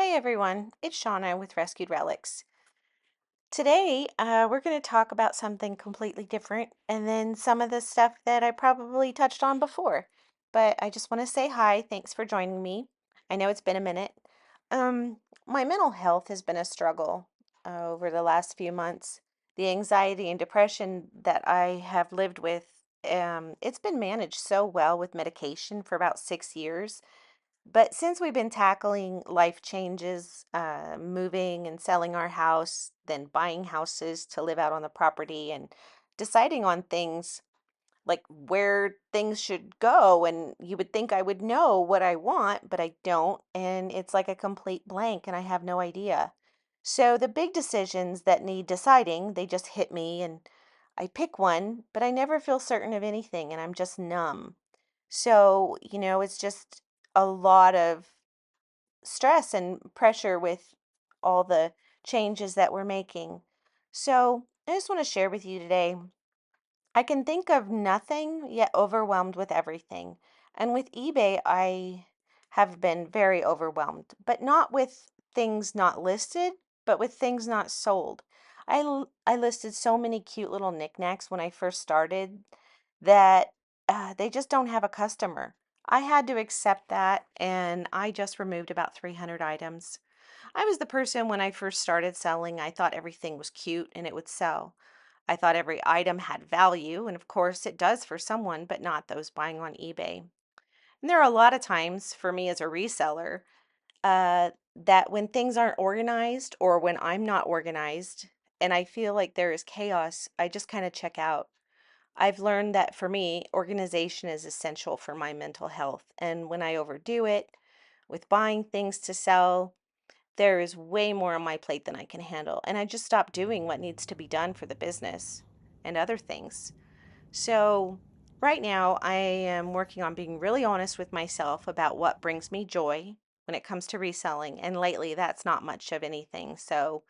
Hi everyone, it's Shauna with Rescued Relics. Today, we're going to talk about something completely different and then some of the stuff that I probably touched on before. But I just want to say hi, thanks for joining me. I know it's been a minute. Um, my mental health has been a struggle over the last few months. The anxiety and depression that I have lived with, it's been managed so well with medication for about 6 years. But since we've been tackling life changes, moving and selling our house, then buying houses to live out on the property and deciding on things like where things should go, and you would think I would know what I want, but I don't, and it's like a complete blank and I have no idea. So the big decisions that need deciding, they just hit me and I pick one, but I never feel certain of anything and I'm just numb. So, it's just a lot of stress and pressure with all the changes that we're making. So, I just want to share with you today. I can think of nothing yet overwhelmed with everything. And with eBay, I have been very overwhelmed, but not with things not listed, but with things not sold. I listed so many cute little knickknacks when I first started that they just don't have a customer. I had to accept that, and I just removed about 300 items. I was the person when I first started selling, I thought everything was cute and it would sell. I thought every item had value, and of course it does for someone, but not those buying on eBay. And there are a lot of times for me as a reseller that when things aren't organized or when I'm not organized and I feel like there is chaos, I just kind of check out. I've learned that for me, organization is essential for my mental health. And when I overdo it with buying things to sell, there is way more on my plate than I can handle. And I just stop doing what needs to be done for the business and other things. So, right now, I am working on being really honest with myself about what brings me joy when it comes to reselling. And lately, that's not much of anything. So,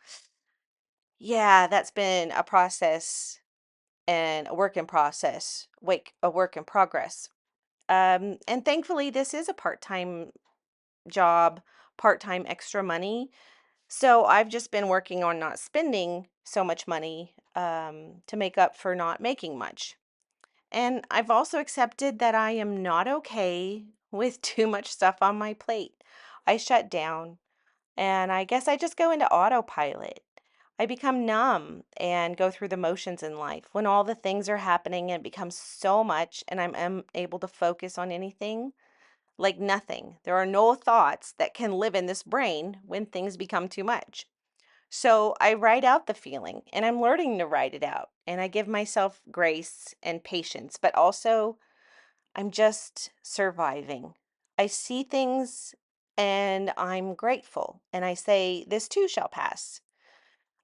yeah, that's been a process and a work in process, wait, a work in progress. And thankfully, this is a part-time job, part-time extra money. So I've just been working on not spending so much money to make up for not making much. And I've also accepted that I am not okay with too much stuff on my plate. I shut down and I guess I just go into autopilot. I become numb and go through the motions in life. When all the things are happening, it becomes so much and I'm unable to focus on anything like nothing. There are no thoughts that can live in this brain when things become too much. So I write out the feeling and I'm learning to write it out. And I give myself grace and patience, but also I'm just surviving. I see things and I'm grateful. And I say, this too shall pass.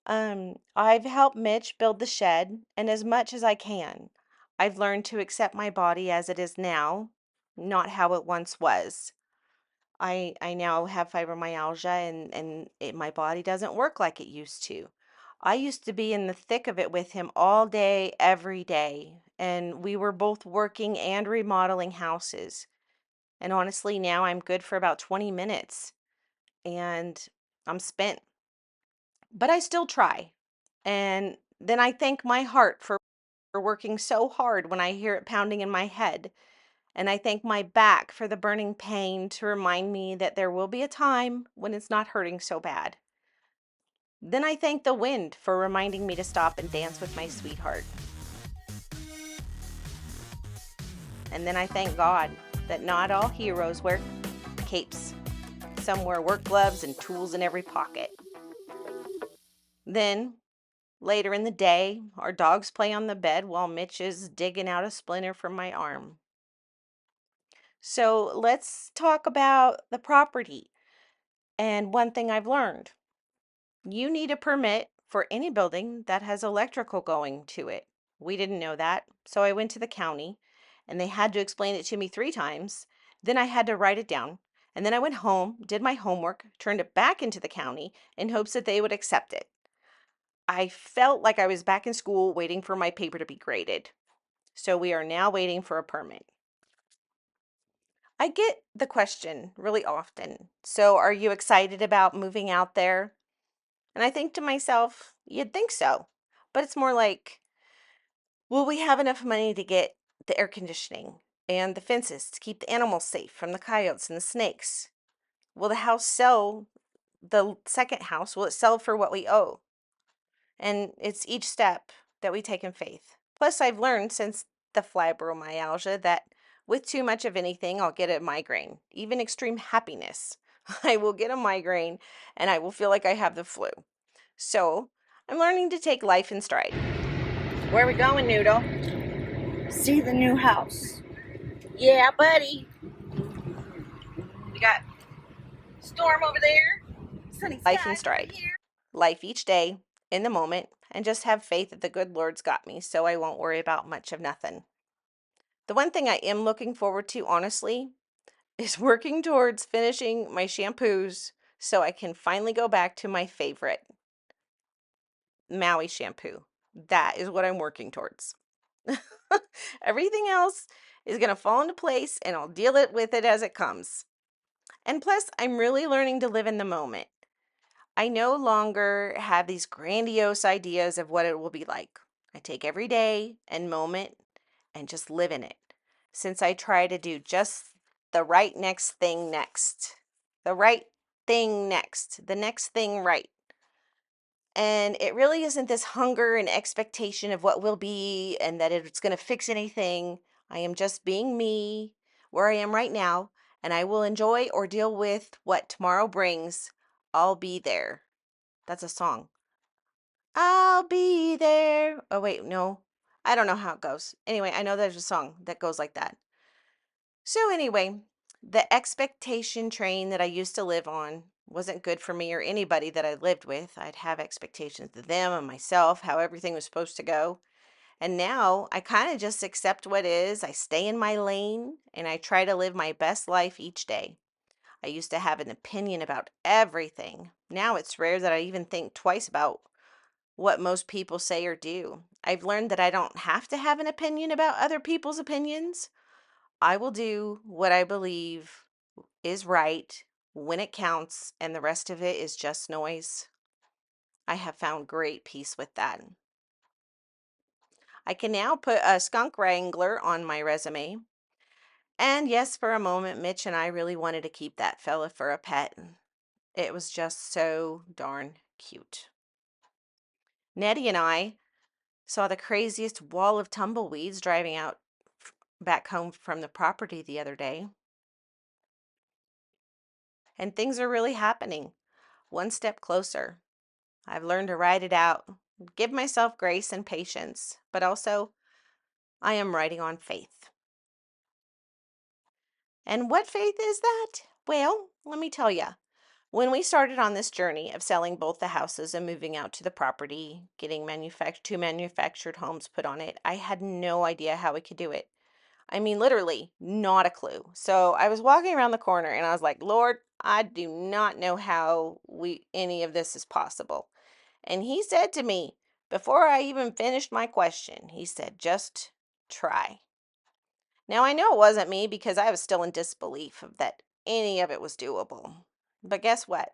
I've helped Mitch build the shed, and as much as I can, I've learned to accept my body as it is now, not how it once was. I now have fibromyalgia and my body doesn't work like it used to. I used to be in the thick of it with him all day, every day, and we were both working and remodeling houses. And honestly, now I'm good for about 20 minutes and I'm spent, but I still try. And then I thank my heart for working so hard when I hear it pounding in my head. And I thank my back for the burning pain to remind me that there will be a time when it's not hurting so bad. Then I thank the wind for reminding me to stop and dance with my sweetheart. And then I thank God that not all heroes wear capes. Some wear work gloves and tools in every pocket. Then, later in the day, our dogs play on the bed while Mitch is digging out a splinter from my arm. So let's talk about the property. And one thing I've learned. You need a permit for any building that has electrical going to it. We didn't know that, so I went to the county and they had to explain it to me 3 times. Then I had to write it down. And then I went home, did my homework, turned it back into the county in hopes that they would accept it. I felt like I was back in school waiting for my paper to be graded. So we are now waiting for a permit. I get the question really often. So, are you excited about moving out there? And I think to myself, you'd think so. But it's more like, will we have enough money to get the air conditioning and the fences to keep the animals safe from the coyotes and the snakes? Will the house sell, the second house, will it sell for what we owe? And it's each step that we take in faith. Plus, I've learned since the fibromyalgia that with too much of anything, I'll get a migraine. Even extreme happiness, I will get a migraine and I will feel like I have the flu. So I'm learning to take life in stride. Where are we going, Noodle? See the new house. Yeah, buddy. We got storm over there. Sunny Life in skies over stride. here. Life each day, in the moment, and just have faith that the good Lord's got me so I won't worry about much of nothing. The one thing I am looking forward to, honestly, is working towards finishing my shampoos so I can finally go back to my favorite, Maui shampoo. That is what I'm working towards. Everything else is going to fall into place and I'll deal with it as it comes. And plus, I'm really learning to live in the moment. I no longer have these grandiose ideas of what it will be like. I take every day and moment and just live in it. Since I try to do just the right next thing next. The right thing next. The next thing right. And it really isn't this hunger and expectation of what will be and that it's going to fix anything. I am just being me where I am right now, and I will enjoy or deal with what tomorrow brings. I'll be there. That's a song. I'll be there. Oh, wait, no. I don't know how it goes. Anyway, I know there's a song that goes like that. So, anyway, the expectation train that I used to live on wasn't good for me or anybody that I lived with. I'd have expectations of them and myself, how everything was supposed to go. And now I kind of just accept what is. I stay in my lane and I try to live my best life each day. I used to have an opinion about everything. Now it's rare that I even think twice about what most people say or do. I've learned that I don't have to have an opinion about other people's opinions. I will do what I believe is right when it counts, and the rest of it is just noise. I have found great peace with that. I can now put a skunk wrangler on my resume. And yes, for a moment, Mitch and I really wanted to keep that fella for a pet. It was just so darn cute. Nettie and I saw the craziest wall of tumbleweeds driving out back home from the property the other day. And things are really happening, one step closer. I've learned to ride it out, give myself grace and patience, but also I am riding on faith. And what faith is that? Well, let me tell you. When we started on this journey of selling both the houses and moving out to the property, getting two manufactured homes put on it, I had no idea how we could do it. I mean, literally, not a clue. So I was walking around the corner and I was like, Lord, I do not know how any of this is possible. And he said to me, before I even finished my question, he said, just try. Now I know it wasn't me because I was still in disbelief of that any of it was doable. But guess what?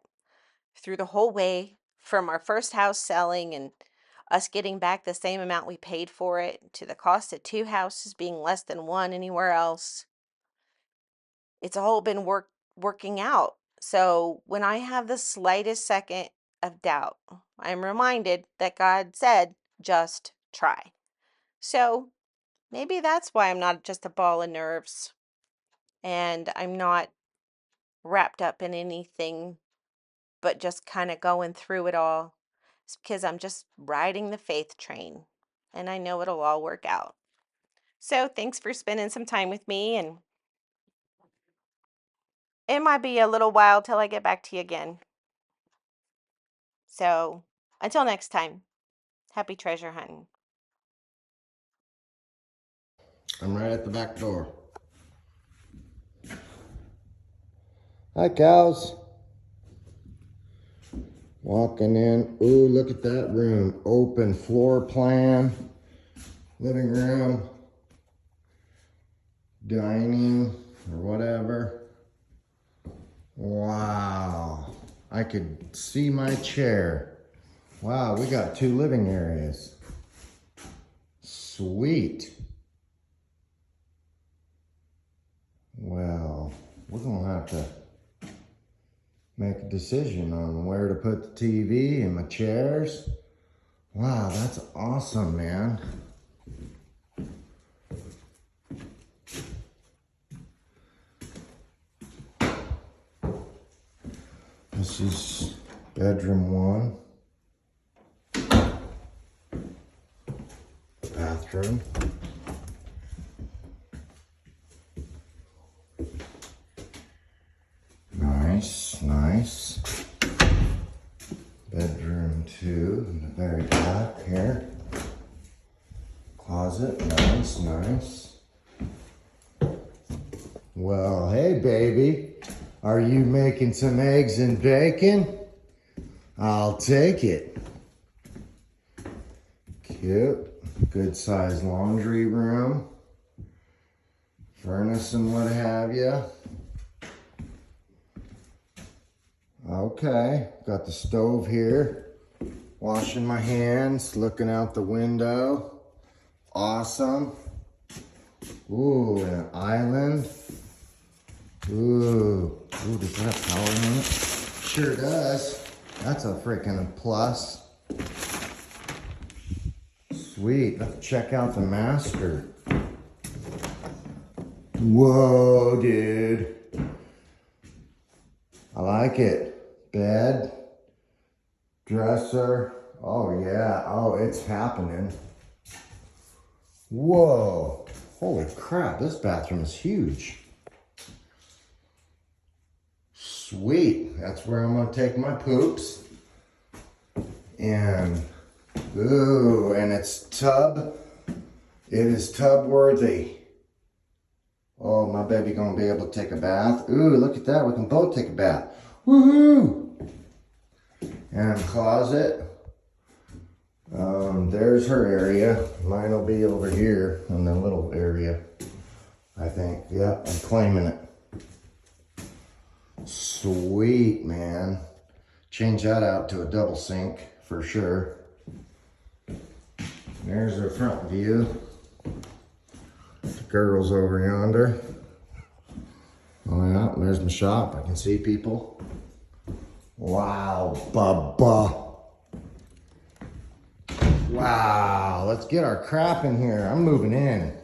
Through the whole way from our first house selling and us getting back the same amount we paid for it to the cost of two houses being less than one anywhere else, it's all been working out. So when I have the slightest second of doubt, I'm reminded that God said, just try. So maybe that's why I'm not just a ball of nerves and I'm not wrapped up in anything but just kind of going through it all. It's because I'm just riding the faith train and I know it'll all work out. So thanks for spending some time with me, and it might be a little while till I get back to you again. So until next time, happy treasure hunting. I'm right at the back door. Hi, cows. Walking in. Ooh, look at that room. Open floor plan. Living room. Dining. or whatever. Wow. I could see my chair. Wow, we got 2 living areas. Sweet. Well, we're gonna have to make a decision on where to put the TV and my chairs. Wow, that's awesome, man. This is bedroom 1. Bathroom. Nice, nice. Bedroom 2 in the very back here. Closet, nice, nice. Well, hey baby, are you making some eggs and bacon? I'll take it. Cute, good sized laundry room. Furnace and what have you. Okay, got the stove here. Washing my hands, looking out the window. Awesome. Ooh, an island. Ooh, does that have power in it? Sure does. That's a freaking plus. Sweet, let's check out the master. Whoa, dude. I like it. Bed, dresser. Oh yeah, oh, it's happening. Whoa, holy crap, this bathroom is huge. Sweet, that's where I'm gonna take my poops. And, ooh, and it's tub. It is tub worthy. Oh, my baby gonna be able to take a bath. Ooh, look at that, we can both take a bath. Woohoo! And closet. There's her area. Mine will be over here in the little area, I think. Yep, I'm claiming it. Sweet, man. Change that out to a double sink for sure. There's our front view. The girls over yonder. Oh yeah, there's my shop. I can see people. Wow, Bubba. Wow, let's get our crap in here. I'm moving in.